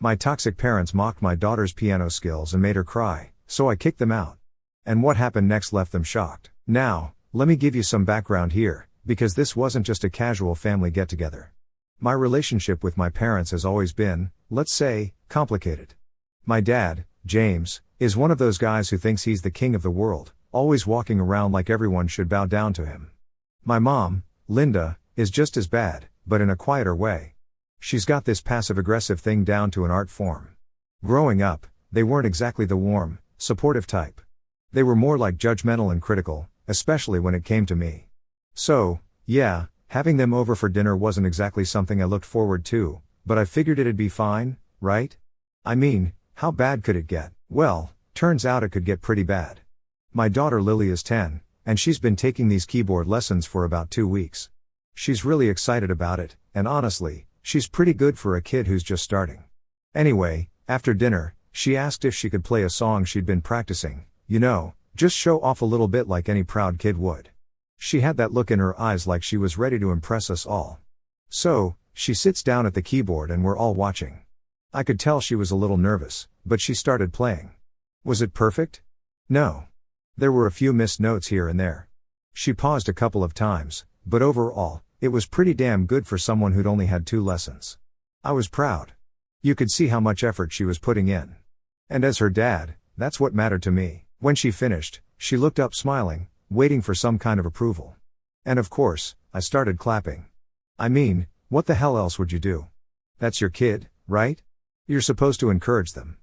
My toxic parents mocked my daughter's piano skills and made her cry, so I kicked them out. And what happened next left them shocked. Now, let me give you some background here, because this wasn't just a casual family get-together. My relationship with my parents has always been, let's say, complicated. My dad, James, is one of those guys who thinks he's the king of the world, always walking around like everyone should bow down to him. My mom, Linda, is just as bad, but in a quieter way. She's got this passive-aggressive thing down to an art form. Growing up, they weren't exactly the warm, supportive type. They were more like judgmental and critical, especially when it came to me. So, yeah, having them over for dinner wasn't exactly something I looked forward to, but I figured it'd be fine, right? I mean, how bad could it get? Well, turns out it could get pretty bad. My daughter Lily is 10, and she's been taking these keyboard lessons for about 2 weeks. She's really excited about it, and honestly, she's pretty good for a kid who's just starting. Anyway, after dinner, she asked if she could play a song she'd been practicing, just show off a little bit like any proud kid would. She had that look in her eyes like she was ready to impress us all. So, she sits down at the keyboard and we're all watching. I could tell she was a little nervous, but she started playing. Was it perfect? No. There were a few missed notes here and there. She paused a couple of times, but overall, it was pretty damn good for someone who'd only had 2 lessons. I was proud. You could see how much effort she was putting in. And as her dad, that's what mattered to me. When she finished, she looked up smiling, waiting for some kind of approval. And of course, I started clapping. I mean, what the hell else would you do? That's your kid, right? You're supposed to encourage them.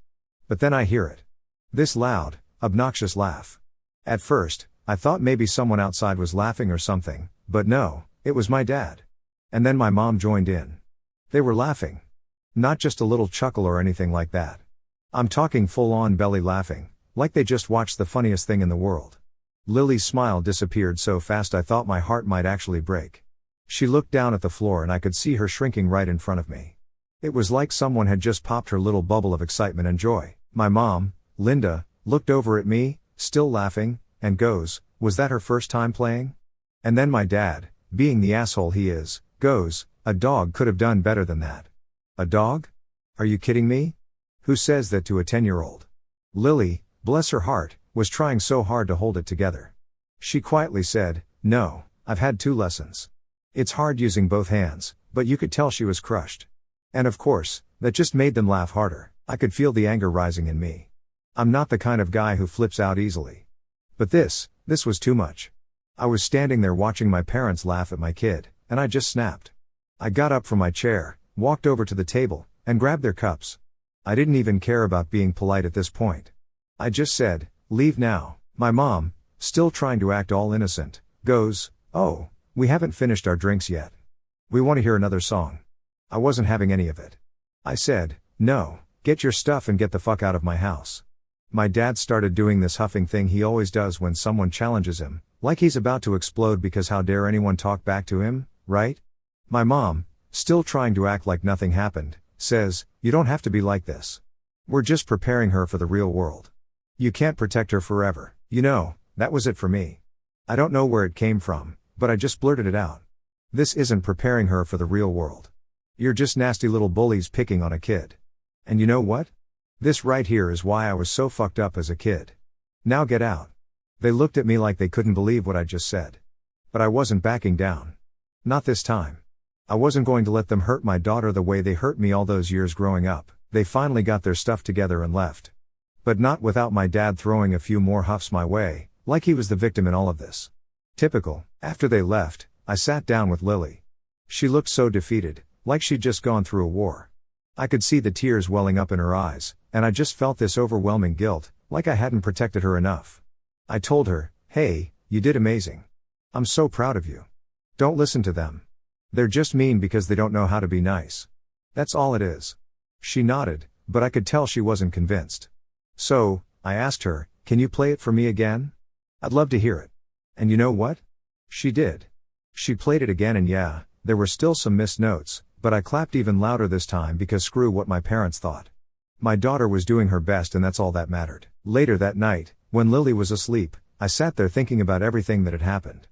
But then I hear it. This loud, obnoxious laugh. At first, I thought maybe someone outside was laughing or something, but no, it was my dad. And then my mom joined in. They were laughing. Not just a little chuckle or anything like that. I'm talking full-on belly laughing, like they just watched the funniest thing in the world. Lily's smile disappeared so fast I thought my heart might actually break. She looked down at the floor and I could see her shrinking right in front of me. It was like someone had just popped her little bubble of excitement and joy. My mom, Linda, looked over at me, still laughing, and goes, "Was that her first time playing?" And then my dad, being the asshole he is, goes, "A dog could have done better than that." A dog? Are you kidding me? Who says that to a 10-year-old? Lily, bless her heart, was trying so hard to hold it together. She quietly said, "No, I've had 2 lessons. It's hard using both hands," but you could tell she was crushed. And of course, that just made them laugh harder. I could feel the anger rising in me. I'm not the kind of guy who flips out easily. But this was too much. I was standing there watching my parents laugh at my kid, and I just snapped. I got up from my chair, walked over to the table, and grabbed their cups. I didn't even care about being polite at this point. I just said, "Leave now." My mom, still trying to act all innocent, goes, "Oh, we haven't finished our drinks yet. We want to hear another song." I wasn't having any of it. I said, "No, get your stuff and get the fuck out of my house." My dad started doing this huffing thing he always does when someone challenges him, like he's about to explode because how dare anyone talk back to him, right? My mom, still trying to act like nothing happened, says, "You don't have to be like this. We're just preparing her for the real world. You can't protect her forever." That was it for me. I don't know where it came from, but I just blurted it out. This isn't preparing her for the real world. You're just nasty little bullies picking on a kid. And you know what? This right here is why I was so fucked up as a kid. Now get out. They looked at me like they couldn't believe what I just said. But I wasn't backing down. Not this time. I wasn't going to let them hurt my daughter the way they hurt me all those years growing up. They finally got their stuff together and left. But not without my dad throwing a few more huffs my way, like he was the victim in all of this. Typical. After they left, I sat down with Lily. She looked so defeated, like she'd just gone through a war. I could see the tears welling up in her eyes, and I just felt this overwhelming guilt, like I hadn't protected her enough. I told her, "Hey, you did amazing. I'm so proud of you. Don't listen to them. They're just mean because they don't know how to be nice. That's all it is." She nodded, but I could tell she wasn't convinced. So, I asked her, "Can you play it for me again? I'd love to hear it." And you know what? She did. She played it again and yeah, there were still some missed notes, but I clapped even louder this time because screw what my parents thought. My daughter was doing her best and that's all that mattered. Later that night, when Lily was asleep, I sat there thinking about everything that had happened.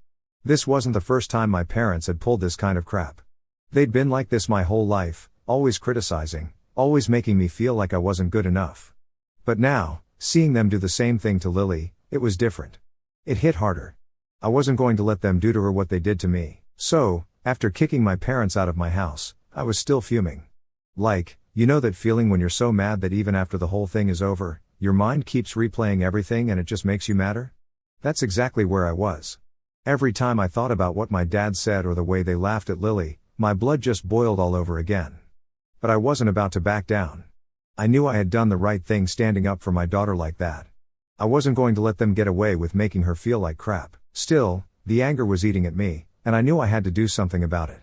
This wasn't the first time my parents had pulled this kind of crap. They'd been like this my whole life, always criticizing, always making me feel like I wasn't good enough. But now, seeing them do the same thing to Lily, it was different. It hit harder. I wasn't going to let them do to her what they did to me. So, after kicking my parents out of my house, I was still fuming. Like, you know that feeling when you're so mad that even after the whole thing is over, your mind keeps replaying everything and it just makes you madder? That's exactly where I was. Every time I thought about what my dad said or the way they laughed at Lily, my blood just boiled all over again. But I wasn't about to back down. I knew I had done the right thing standing up for my daughter like that. I wasn't going to let them get away with making her feel like crap. Still, the anger was eating at me, and I knew I had to do something about it.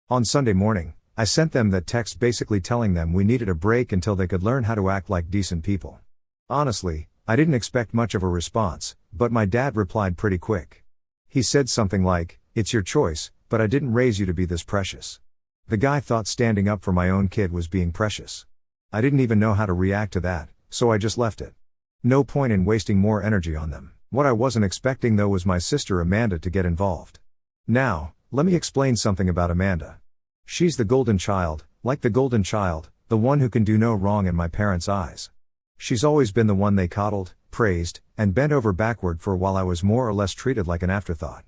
On Sunday morning, I sent them that text basically telling them we needed a break until they could learn how to act like decent people. Honestly, I didn't expect much of a response, but my dad replied pretty quick. He said something like, "It's your choice, but I didn't raise you to be this precious." The guy thought standing up for my own kid was being precious. I didn't even know how to react to that, so I just left it. No point in wasting more energy on them. What I wasn't expecting though was my sister Amanda to get involved. Now, let me explain something about Amanda. She's the golden child, like the golden child, the one who can do no wrong in my parents' eyes. She's always been the one they coddled, praised, and bent over backward for while I was more or less treated like an afterthought.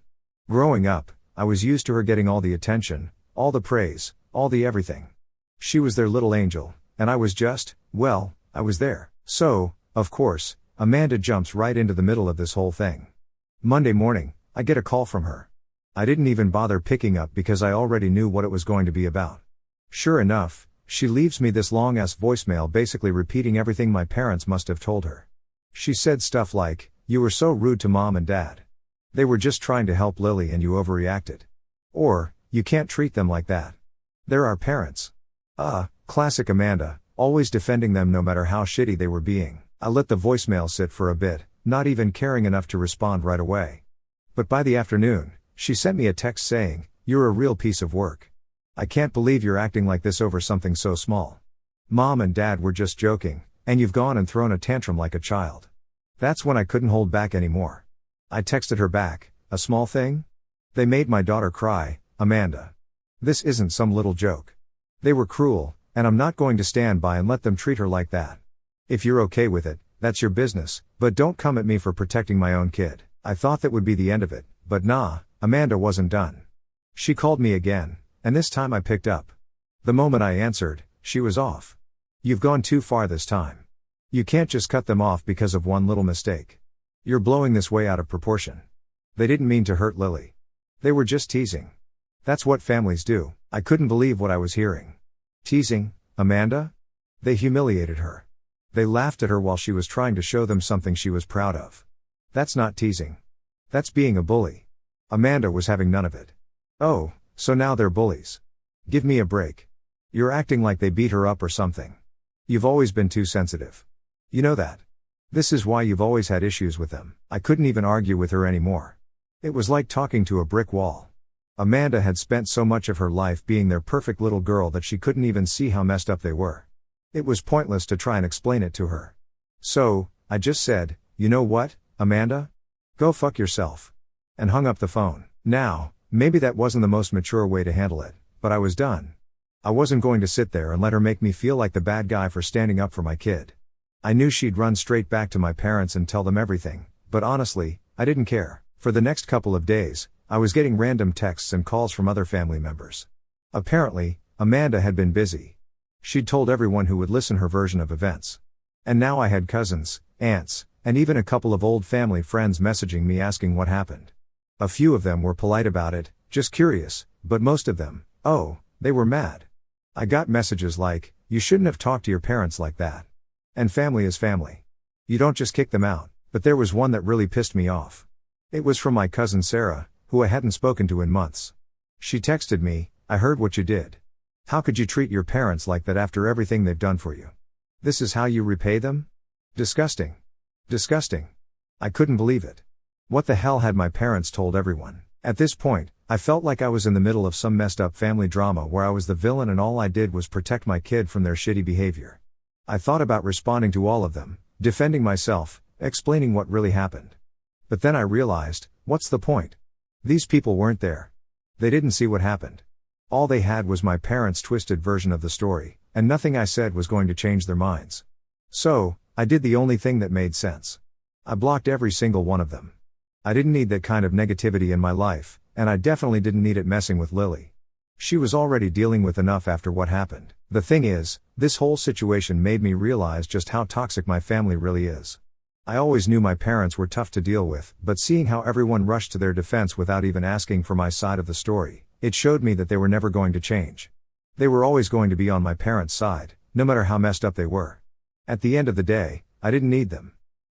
Growing up, I was used to her getting all the attention, all the praise, all the everything. She was their little angel, and I was just, well, I was there. So, of course, Amanda jumps right into the middle of this whole thing. Monday morning, I get a call from her. I didn't even bother picking up because I already knew what it was going to be about. Sure enough, she leaves me this long-ass voicemail basically repeating everything my parents must have told her. She said stuff like, "You were so rude to mom and dad. They were just trying to help Lily and you overreacted." Or, "You can't treat them like that. They're our parents." Classic Amanda, always defending them no matter how shitty they were being. I let the voicemail sit for a bit, not even caring enough to respond right away. But by the afternoon, she sent me a text saying, "You're a real piece of work. I can't believe you're acting like this over something so small. Mom and dad were just joking, and you've gone and thrown a tantrum like a child." That's when I couldn't hold back anymore. I texted her back, "A small thing? They made my daughter cry, Amanda. This isn't some little joke. They were cruel, and I'm not going to stand by and let them treat her like that. If you're okay with it, that's your business, but don't come at me for protecting my own kid." I thought that would be the end of it, but nah, Amanda wasn't done. She called me again, and this time I picked up. The moment I answered, she was off. "You've gone too far this time. You can't just cut them off because of one little mistake. You're blowing this way out of proportion. They didn't mean to hurt Lily. They were just teasing. That's what families do." I couldn't believe what I was hearing. Teasing, Amanda? They humiliated her. They laughed at her while she was trying to show them something she was proud of. That's not teasing. That's being a bully. Amanda was having none of it. Oh, so now they're bullies. Give me a break. You're acting like they beat her up or something. You've always been too sensitive. You know that. This is why you've always had issues with them. I couldn't even argue with her anymore. It was like talking to a brick wall. Amanda had spent so much of her life being their perfect little girl that she couldn't even see how messed up they were. It was pointless to try and explain it to her. So, I just said, "You know what, Amanda? Go fuck yourself." And hung up the phone. Now, maybe that wasn't the most mature way to handle it, but I was done. I wasn't going to sit there and let her make me feel like the bad guy for standing up for my kid. I knew she'd run straight back to my parents and tell them everything, but honestly, I didn't care. For the next couple of days, I was getting random texts and calls from other family members. Apparently, Amanda had been busy. She'd told everyone who would listen her version of events. And now I had cousins, aunts, and even a couple of old family friends messaging me asking what happened. A few of them were polite about it, just curious, but most of them, they were mad. I got messages like, "You shouldn't have talked to your parents like that. And family is family. You don't just kick them out." But there was one that really pissed me off. It was from my cousin Sarah, who I hadn't spoken to in months. She texted me, "I heard what you did. How could you treat your parents like that after everything they've done for you? This is how you repay them? Disgusting. Disgusting." I couldn't believe it. What the hell had my parents told everyone? At this point, I felt like I was in the middle of some messed up family drama where I was the villain and all I did was protect my kid from their shitty behavior. I thought about responding to all of them, defending myself, explaining what really happened. But then I realized, what's the point? These people weren't there. They didn't see what happened. All they had was my parents' twisted version of the story, and nothing I said was going to change their minds. So, I did the only thing that made sense. I blocked every single one of them. I didn't need that kind of negativity in my life, and I definitely didn't need it messing with Lily. She was already dealing with enough after what happened. The thing is, this whole situation made me realize just how toxic my family really is. I always knew my parents were tough to deal with, but seeing how everyone rushed to their defense without even asking for my side of the story, it showed me that they were never going to change. They were always going to be on my parents' side, no matter how messed up they were. At the end of the day, I didn't need them.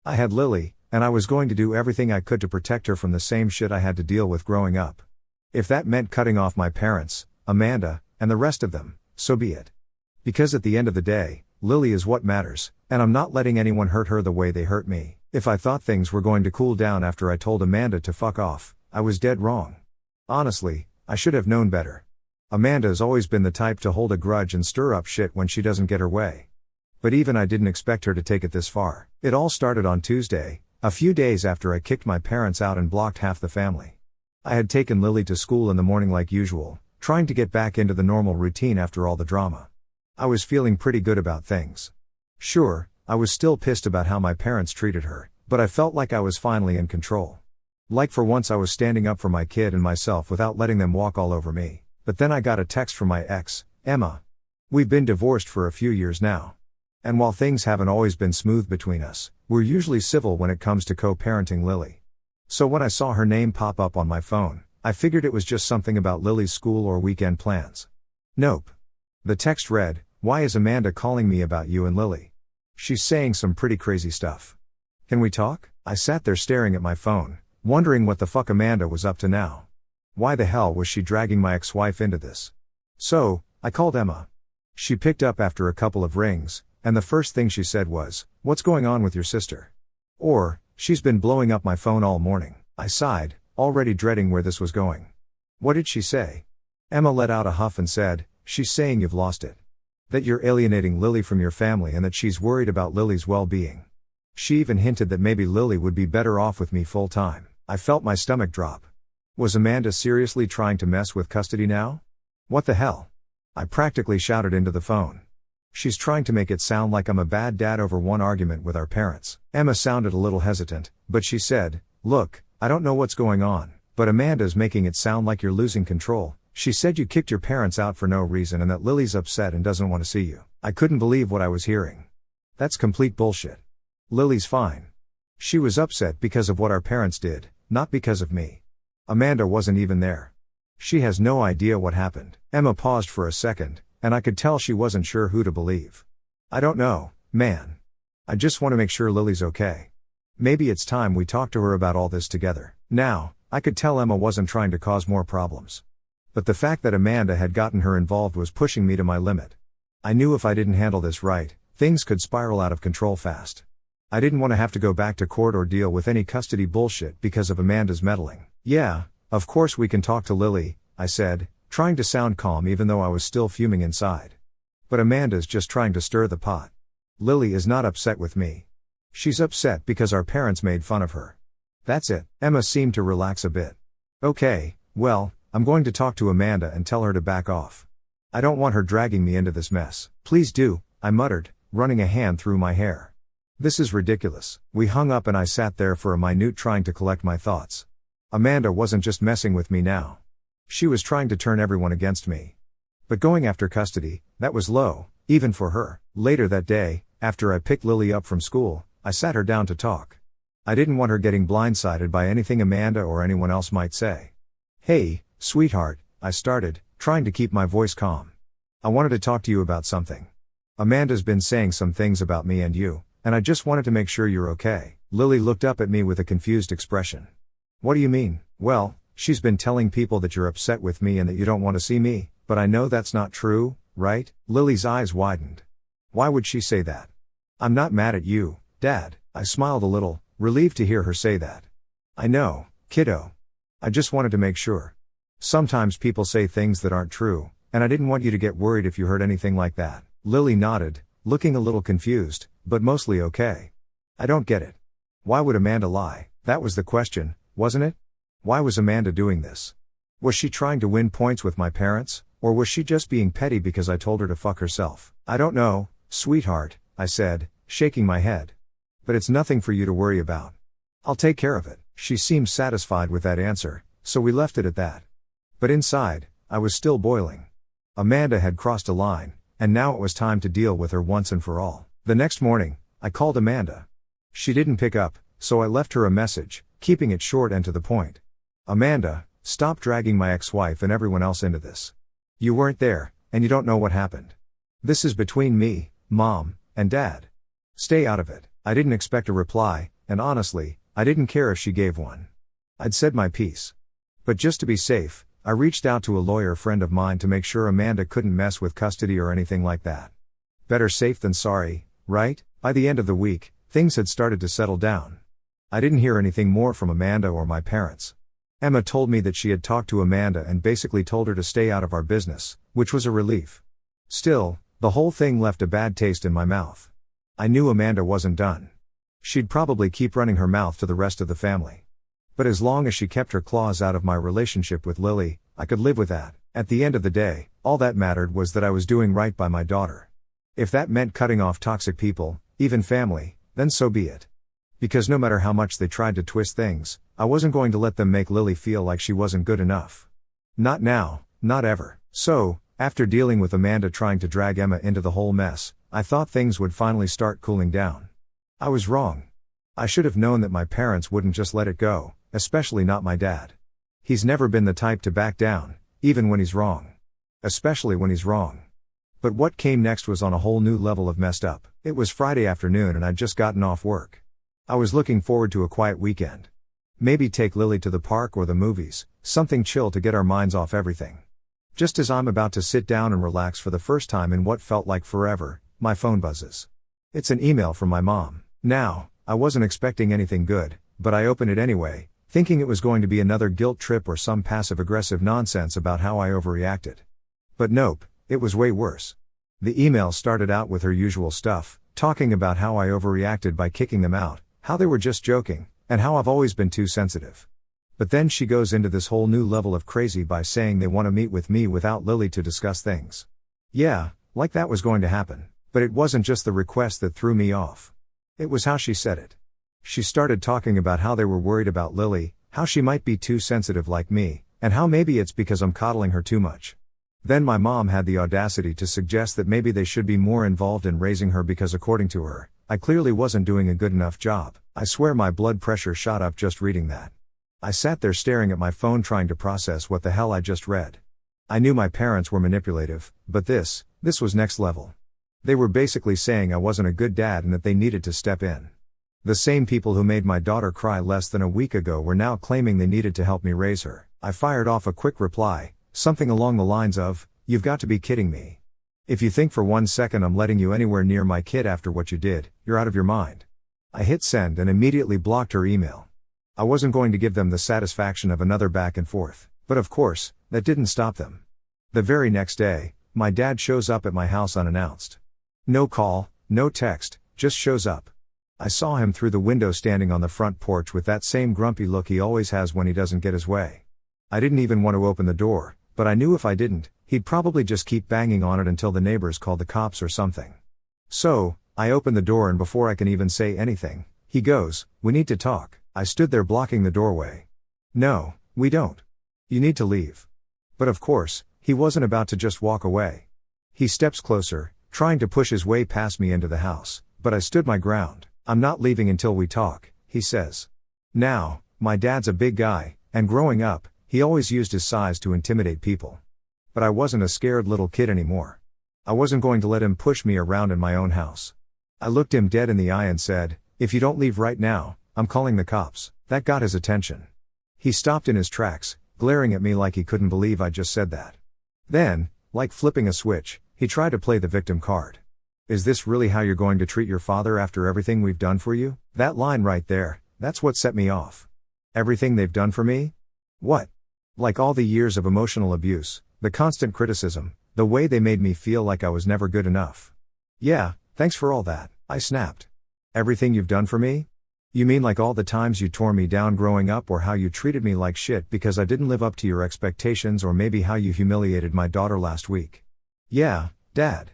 I had Lily, and I was going to do everything I could to protect her from the same shit I had to deal with growing up. If that meant cutting off my parents, Amanda, and the rest of them, so be it. Because at the end of the day, Lily is what matters, and I'm not letting anyone hurt her the way they hurt me. If I thought things were going to cool down after I told Amanda to fuck off, I was dead wrong. Honestly, I should have known better. Amanda's always been the type to hold a grudge and stir up shit when she doesn't get her way. But even I didn't expect her to take it this far. It all started on Tuesday, a few days after I kicked my parents out and blocked half the family. I had taken Lily to school in the morning like usual, trying to get back into the normal routine after all the drama. I was feeling pretty good about things. Sure, I was still pissed about how my parents treated her, but I felt like I was finally in control. Like for once I was standing up for my kid and myself without letting them walk all over me. But then I got a text from my ex, Emma. We've been divorced for a few years now. And while things haven't always been smooth between us, we're usually civil when it comes to co-parenting Lily. So when I saw her name pop up on my phone, I figured it was just something about Lily's school or weekend plans. Nope. The text read, "Why is Amanda calling me about you and Lily? She's saying some pretty crazy stuff. Can we talk?" I sat there staring at my phone, wondering what the fuck Amanda was up to now. Why the hell was she dragging my ex-wife into this? So, I called Emma. She picked up after a couple of rings, and the first thing she said was, "What's going on with your sister?" Or, "She's been blowing up my phone all morning." I sighed, already dreading where this was going. What did she say? Emma let out a huff and said, "She's saying you've lost it. That you're alienating Lily from your family and that she's worried about Lily's well-being. She even hinted that maybe Lily would be better off with me full-time." I felt my stomach drop. Was Amanda seriously trying to mess with custody now? What the hell? I practically shouted into the phone. She's trying to make it sound like I'm a bad dad over one argument with our parents. Emma sounded a little hesitant, but she said, "Look, I don't know what's going on, but Amanda's making it sound like you're losing control. She said you kicked your parents out for no reason and that Lily's upset and doesn't want to see you." I couldn't believe what I was hearing. That's complete bullshit. Lily's fine. She was upset because of what our parents did, not because of me. Amanda wasn't even there. She has no idea what happened. Emma paused for a second, and I could tell she wasn't sure who to believe. "I don't know, man. I just want to make sure Lily's okay. Maybe it's time we talk to her about all this together." Now, I could tell Emma wasn't trying to cause more problems. But the fact that Amanda had gotten her involved was pushing me to my limit. I knew if I didn't handle this right, things could spiral out of control fast. I didn't want to have to go back to court or deal with any custody bullshit because of Amanda's meddling. "Yeah, of course we can talk to Lily," I said, trying to sound calm even though I was still fuming inside. "But Amanda's just trying to stir the pot. Lily is not upset with me. She's upset because our parents made fun of her. That's it." Emma seemed to relax a bit. "Okay, well, I'm going to talk to Amanda and tell her to back off. I don't want her dragging me into this mess." "Please do," I muttered, running a hand through my hair. "This is ridiculous." We hung up and I sat there for a minute trying to collect my thoughts. Amanda wasn't just messing with me now. She was trying to turn everyone against me. But going after custody, that was low, even for her. Later that day, after I picked Lily up from school, I sat her down to talk. I didn't want her getting blindsided by anything Amanda or anyone else might say. "Hey, sweetheart," I started, trying to keep my voice calm. "I wanted to talk to you about something. Amanda's been saying some things about me and you, and I just wanted to make sure you're okay." Lily looked up at me with a confused expression. "What do you mean?" "Well, she's been telling people that you're upset with me and that you don't want to see me, but I know that's not true, right?" Lily's eyes widened. "Why would she say that?" "I'm not mad at you, Dad." I smiled a little, relieved to hear her say that. "I know, kiddo. I just wanted to make sure. Sometimes people say things that aren't true, and I didn't want you to get worried if you heard anything like that." Lily nodded, looking a little confused, but mostly okay. "I don't get it. Why would Amanda lie?" That was the question, wasn't it? Why was Amanda doing this? Was she trying to win points with my parents, Or was she just being petty because I told her to fuck herself? I don't know, sweetheart, I said, shaking my head. But it's nothing for you to worry about. I'll take care of it. She seemed satisfied with that answer, so we left it at that. But inside, I was still boiling. Amanda had crossed a line, and now it was time to deal with her once and for all. The next morning, I called Amanda. She didn't pick up, so I left her a message, keeping it short and to the point. Amanda, stop dragging my ex-wife and everyone else into this. You weren't there, and you don't know what happened. This is between me, Mom, and Dad. Stay out of it. I didn't expect a reply, and honestly, I didn't care if she gave one. I'd said my piece. But just to be safe, I reached out to a lawyer friend of mine to make sure Amanda couldn't mess with custody or anything like that. Better safe than sorry, right? By the end of the week, things had started to settle down. I didn't hear anything more from Amanda or my parents. Emma told me that she had talked to Amanda and basically told her to stay out of our business, which was a relief. Still, the whole thing left a bad taste in my mouth. I knew Amanda wasn't done. She'd probably keep running her mouth to the rest of the family. But as long as she kept her claws out of my relationship with Lily, I could live with that. At the end of the day, all that mattered was that I was doing right by my daughter. If that meant cutting off toxic people, even family, then so be it. Because no matter how much they tried to twist things, I wasn't going to let them make Lily feel like she wasn't good enough. Not now, not ever. So, after dealing with Amanda trying to drag Emma into the whole mess, I thought things would finally start cooling down. I was wrong. I should have known that my parents wouldn't just let it go, especially not my dad. He's never been the type to back down, even when he's wrong. Especially when he's wrong. But what came next was on a whole new level of messed up. It was Friday afternoon and I'd just gotten off work. I was looking forward to a quiet weekend. Maybe take Lily to the park or the movies, something chill to get our minds off everything. Just as I'm about to sit down and relax for the first time in what felt like forever, my phone buzzes. It's an email from my mom. Now, I wasn't expecting anything good, but I opened it anyway, thinking it was going to be another guilt trip or some passive-aggressive nonsense about how I overreacted. But nope, it was way worse. The email started out with her usual stuff, talking about how I overreacted by kicking them out, how they were just joking, and how I've always been too sensitive. But then she goes into this whole new level of crazy by saying they want to meet with me without Lily to discuss things. Yeah, like that was going to happen. But it wasn't just the request that threw me off. It was how she said it. She started talking about how they were worried about Lily, how she might be too sensitive like me, and how maybe it's because I'm coddling her too much. Then my mom had the audacity to suggest that maybe they should be more involved in raising her because according to her, I clearly wasn't doing a good enough job. I swear my blood pressure shot up just reading that. I sat there staring at my phone trying to process what the hell I just read. I knew my parents were manipulative, but this was next level. They were basically saying I wasn't a good dad and that they needed to step in. The same people who made my daughter cry less than a week ago were now claiming they needed to help me raise her. I fired off a quick reply, something along the lines of, "You've got to be kidding me. If you think for 1 second I'm letting you anywhere near my kid after what you did, you're out of your mind." I hit send and immediately blocked her email. I wasn't going to give them the satisfaction of another back and forth, but of course, that didn't stop them. The very next day, my dad shows up at my house unannounced. No call, no text, just shows up. I saw him through the window standing on the front porch with that same grumpy look he always has when he doesn't get his way. I didn't even want to open the door, but I knew if I didn't, he'd probably just keep banging on it until the neighbors called the cops or something. So, I opened the door and before I can even say anything, he goes, "We need to talk." I stood there blocking the doorway. "No, we don't. You need to leave." But of course, he wasn't about to just walk away. He steps closer, trying to push his way past me into the house, but I stood my ground. "I'm not leaving until we talk," he says. Now, my dad's a big guy, and growing up, he always used his size to intimidate people. But I wasn't a scared little kid anymore. I wasn't going to let him push me around in my own house. I looked him dead in the eye and said, "If you don't leave right now, I'm calling the cops." That got his attention. He stopped in his tracks, glaring at me like he couldn't believe I just said that. Then, like flipping a switch, he tried to play the victim card. "Is this really how you're going to treat your father after everything we've done for you?" That line right there, that's what set me off. Everything they've done for me? What? Like all the years of emotional abuse, the constant criticism, the way they made me feel like I was never good enough. "Yeah, thanks for all that," I snapped. "Everything you've done for me?" You mean like all the times you tore me down growing up, or how you treated me like shit because I didn't live up to your expectations, or maybe how you humiliated my daughter last week? Yeah, Dad.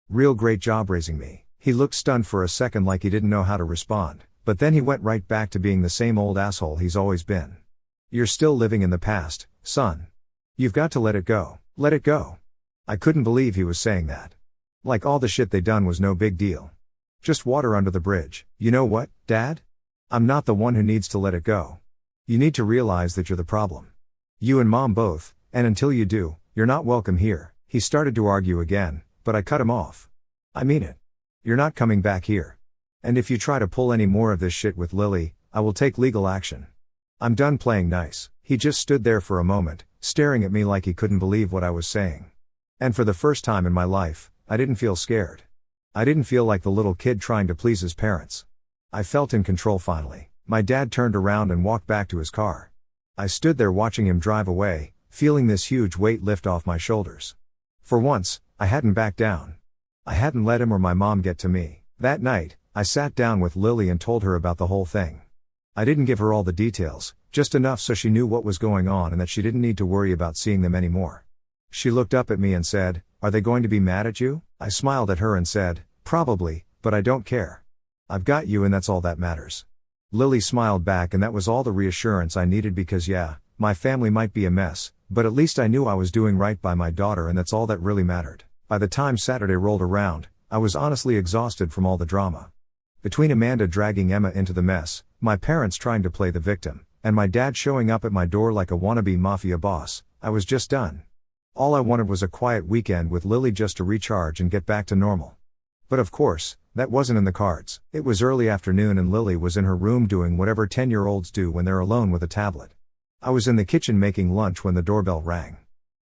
Real great job raising me. He looked stunned for a second, like he didn't know how to respond, but then he went right back to being the same old asshole he's always been. You're still living in the past, son. You've got to let it go. Let it go. I couldn't believe he was saying that. Like all the shit they done was no big deal. Just water under the bridge. You know what, Dad? I'm not the one who needs to let it go. You need to realize that you're the problem. You and Mom both, and until you do, you're not welcome here. He started to argue again, but I cut him off. I mean it. You're not coming back here. And if you try to pull any more of this shit with Lily, I will take legal action. I'm done playing nice. He just stood there for a moment, staring at me like he couldn't believe what I was saying. And for the first time in my life, I didn't feel scared. I didn't feel like the little kid trying to please his parents. I felt in control finally. My dad turned around and walked back to his car. I stood there watching him drive away, feeling this huge weight lift off my shoulders. For once, I hadn't backed down. I hadn't let him or my mom get to me. That night, I sat down with Lily and told her about the whole thing. I didn't give her all the details, just enough so she knew what was going on and that she didn't need to worry about seeing them anymore. She looked up at me and said, "Are they going to be mad at you?" I smiled at her and said, "Probably, but I don't care. I've got you and that's all that matters." Lily smiled back, and that was all the reassurance I needed, because yeah, my family might be a mess, but at least I knew I was doing right by my daughter, and that's all that really mattered. By the time Saturday rolled around, I was honestly exhausted from all the drama. Between Amanda dragging Emma into the mess, my parents trying to play the victim, and my dad showing up at my door like a wannabe mafia boss, I was just done. All I wanted was a quiet weekend with Lily, just to recharge and get back to normal. But of course, that wasn't in the cards. It was early afternoon and Lily was in her room doing whatever 10-year-olds do when they're alone with a tablet. I was in the kitchen making lunch when the doorbell rang.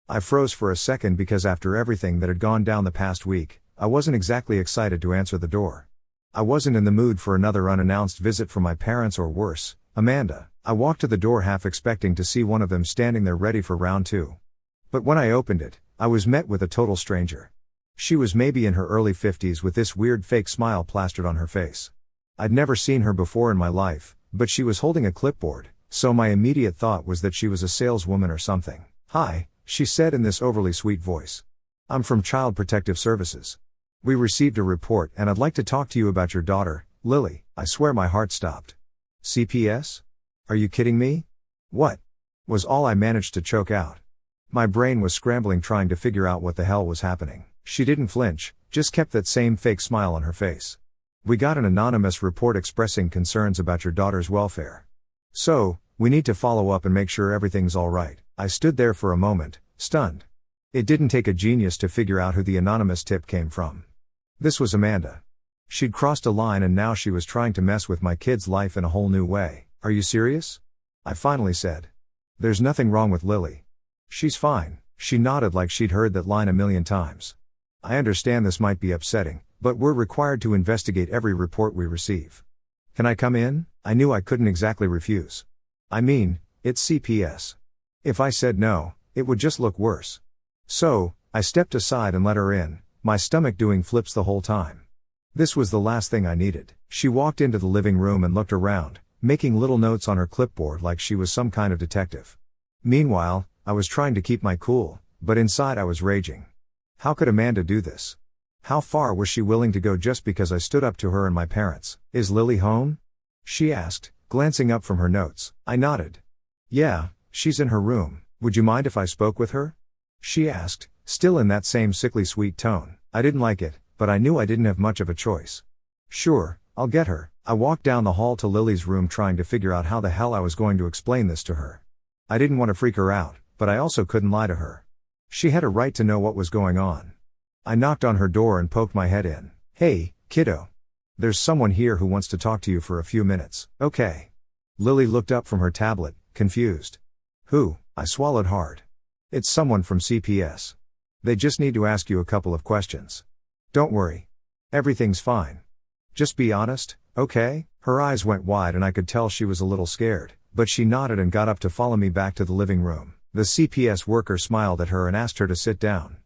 I froze for a second, because after everything that had gone down the past week, I wasn't exactly excited to answer the door. I wasn't in the mood for another unannounced visit from my parents, or worse, Amanda. I walked to the door half expecting to see one of them standing there ready for round two. But when I opened it, I was met with a total stranger. She was maybe in her early 50s with this weird fake smile plastered on her face. I'd never seen her before in my life, but she was holding a clipboard, so my immediate thought was that she was a saleswoman or something. "Hi," she said in this overly sweet voice. "I'm from Child Protective Services. We received a report and I'd like to talk to you about your daughter, Lily." I swear my heart stopped. "CPS? Are you kidding me? What?" was all I managed to choke out. My brain was scrambling trying to figure out what the hell was happening. She didn't flinch, just kept that same fake smile on her face. "We got an anonymous report expressing concerns about your daughter's welfare. So, we need to follow up and make sure everything's alright." I stood there for a moment, stunned. It didn't take a genius to figure out who the anonymous tip came from. This was Amanda. She'd crossed a line and now she was trying to mess with my kid's life in a whole new way. "Are you serious?" I finally said. "There's nothing wrong with Lily. She's fine." She nodded like she'd heard that line a million times. "I understand this might be upsetting, but we're required to investigate every report we receive. Can I come in?" I knew I couldn't exactly refuse. I mean, it's CPS. If I said no, it would just look worse. So, I stepped aside and let her in, my stomach doing flips the whole time. This was the last thing I needed. She walked into the living room and looked around, making little notes on her clipboard like she was some kind of detective. Meanwhile, I was trying to keep my cool, but inside I was raging. How could Amanda do this? How far was she willing to go just because I stood up to her and my parents? "Is Lily home?" she asked, glancing up from her notes. I nodded. "Yeah, she's in her room. Would you mind if I spoke with her?" she asked, still in that same sickly sweet tone. I didn't like it, but I knew I didn't have much of a choice. "Sure, I'll get her." I walked down the hall to Lily's room trying to figure out how the hell I was going to explain this to her. I didn't want to freak her out, but I also couldn't lie to her. She had a right to know what was going on. I knocked on her door and poked my head in. "Hey, kiddo. There's someone here who wants to talk to you for a few minutes." "Okay." Lily looked up from her tablet, confused. "Who?" I swallowed hard. "It's someone from CPS. They just need to ask you a couple of questions." "Don't worry. Everything's fine. Just be honest, okay?" Her eyes went wide and I could tell she was a little scared, but she nodded and got up to follow me back to the living room. The CPS worker smiled at her and asked her to sit down.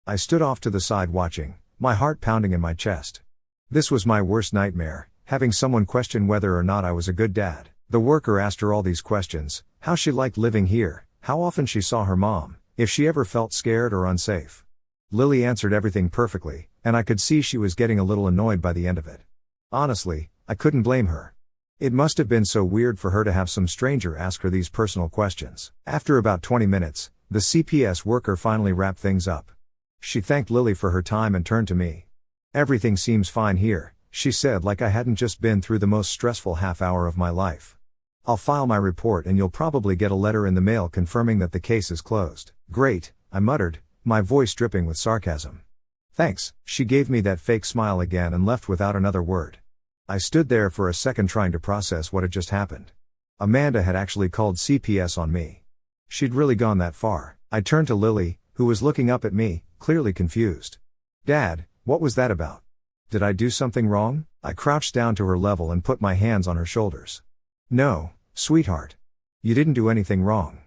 I stood off to the side watching, my heart pounding in my chest. This was my worst nightmare, having someone question whether or not I was a good dad. The worker asked her all these questions: how she liked living here, how often she saw her mom, if she ever felt scared or unsafe. Lily answered everything perfectly, and I could see she was getting a little annoyed by the end of it. Honestly, I couldn't blame her. It must have been so weird for her to have some stranger ask her these personal questions. After about 20 minutes, the CPS worker finally wrapped things up. She thanked Lily for her time and turned to me. "Everything seems fine here," she said, like I hadn't just been through the most stressful half hour of my life. "I'll file my report and you'll probably get a letter in the mail confirming that the case is closed." "Great," I muttered, my voice dripping with sarcasm. "Thanks." She gave me that fake smile again and left without another word. I stood there for a second trying to process what had just happened. Amanda had actually called CPS on me. She'd really gone that far. I turned to Lily, who was looking up at me, clearly confused. "Dad, what was that about? Did I do something wrong?" I crouched down to her level and put my hands on her shoulders. "No, sweetheart. You didn't do anything wrong.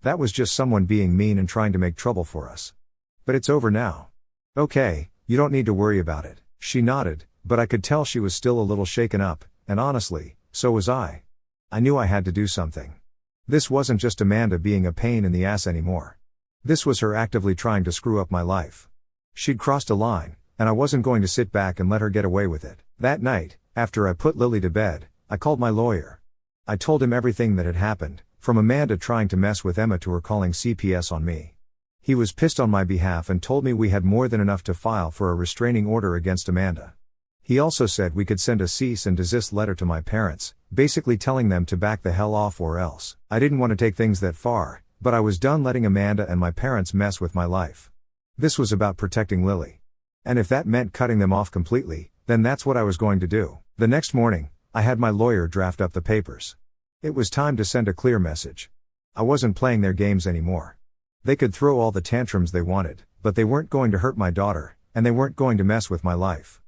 That was just someone being mean and trying to make trouble for us. But it's over now. Okay, you don't need to worry about it." She nodded, but I could tell she was still a little shaken up, and honestly, so was I. I knew I had to do something. This wasn't just Amanda being a pain in the ass anymore. This was her actively trying to screw up my life. She'd crossed a line, and I wasn't going to sit back and let her get away with it. That night, after I put Lily to bed, I called my lawyer. I told him everything that had happened, from Amanda trying to mess with Emma to her calling CPS on me. He was pissed on my behalf and told me we had more than enough to file for a restraining order against Amanda. He also said we could send a cease and desist letter to my parents, basically telling them to back the hell off or else. I didn't want to take things that far, but I was done letting Amanda and my parents mess with my life. This was about protecting Lily. And if that meant cutting them off completely, then that's what I was going to do. The next morning, I had my lawyer draft up the papers. It was time to send a clear message. I wasn't playing their games anymore. They could throw all the tantrums they wanted, but they weren't going to hurt my daughter, and they weren't going to mess with my life.